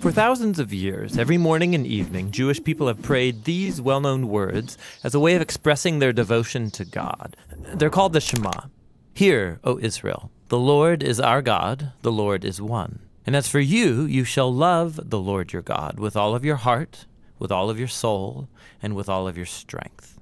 For thousands of years, every morning and evening, Jewish people have prayed these well-known words as a way of expressing their devotion to God. They're called the Shema. Hear, O Israel, the Lord is our God, the Lord is one. And as for you, you shall love the Lord your God with all of your heart, with all of your soul, and with all of your strength.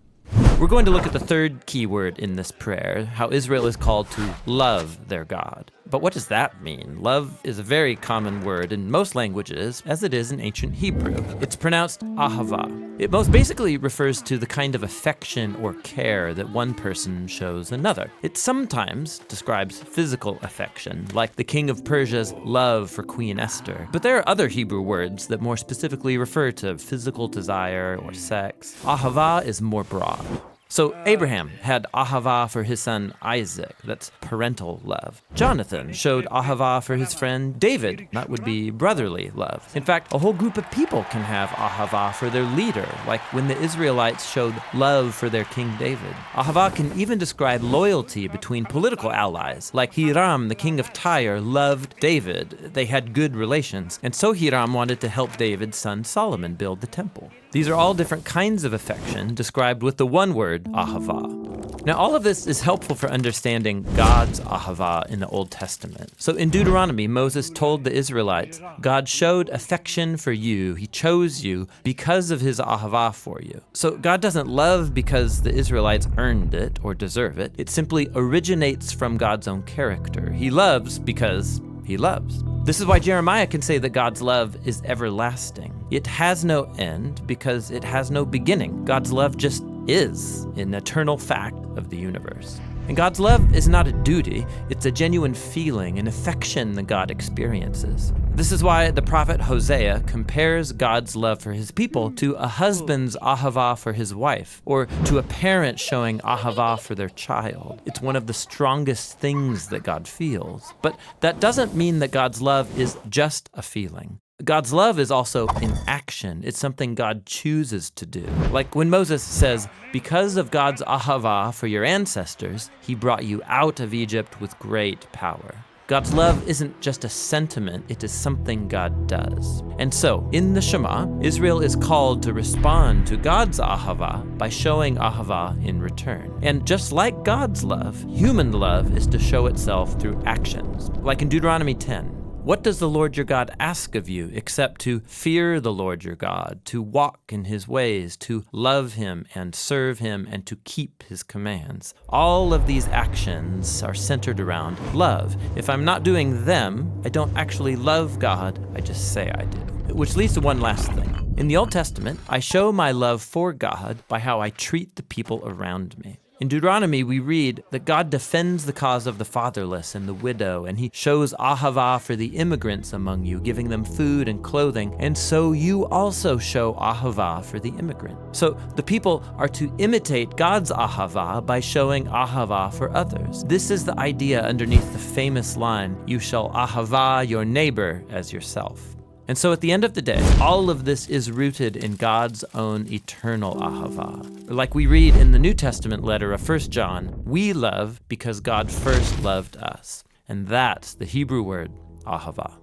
We're going to look at the third key word in this prayer, how Israel is called to love their God. But what does that mean? Love is a very common word in most languages, as it is in ancient Hebrew. It's pronounced Ahavah. It most basically refers to the kind of affection or care that one person shows another. It sometimes describes physical affection, like the king of Persia's love for Queen Esther. But there are other Hebrew words that more specifically refer to physical desire or sex. Ahavah is more broad. So Abraham had Ahavah for his son Isaac, that's parental love. Jonathan showed Ahavah for his friend David, that would be brotherly love. In fact, a whole group of people can have Ahavah for their leader, like when the Israelites showed love for their King David. Ahavah can even describe loyalty between political allies, like Hiram, the king of Tyre, loved David. They had good relations, and so Hiram wanted to help David's son Solomon build the temple. These are all different kinds of affection described with the one word, Ahavah. Now, all of this is helpful for understanding God's Ahavah in the Old Testament. So in Deuteronomy, Moses told the Israelites, God showed affection for you. He chose you because of his Ahavah for you. So God doesn't love because the Israelites earned it or deserve it. It simply originates from God's own character. He loves because he loves. This is why Jeremiah can say that God's love is everlasting. It has no end because it has no beginning. God's love just is an eternal fact of the universe. And God's love is not a duty, it's a genuine feeling, an affection that God experiences. This is why the prophet Hosea compares God's love for his people to a husband's Ahavah for his wife, or to a parent showing Ahavah for their child. It's one of the strongest things that God feels. But that doesn't mean that God's love is just a feeling. God's love is also in action. It's something God chooses to do. Like when Moses says, because of God's Ahavah for your ancestors, he brought you out of Egypt with great power. God's love isn't just a sentiment, it is something God does. And so, in the Shema, Israel is called to respond to God's Ahavah by showing Ahavah in return. And just like God's love, human love is to show itself through actions. Like in Deuteronomy 10. What does the Lord your God ask of you except to fear the Lord your God, to walk in his ways, to love him and serve him, and to keep his commands? All of these actions are centered around love. If I'm not doing them, I don't actually love God, I just say I do. Which leads to one last thing. In the Old Testament, I show my love for God by how I treat the people around me. In Deuteronomy, we read that God defends the cause of the fatherless and the widow, and he shows Ahavah for the immigrants among you, giving them food and clothing, and so you also show Ahavah for the immigrant. So the people are to imitate God's Ahavah by showing Ahavah for others. This is the idea underneath the famous line, you shall Ahavah your neighbor as yourself. And so at the end of the day, all of this is rooted in God's own eternal Ahavah. Like we read in the New Testament letter of 1 John, we love because God first loved us. And that's the Hebrew word, Ahavah.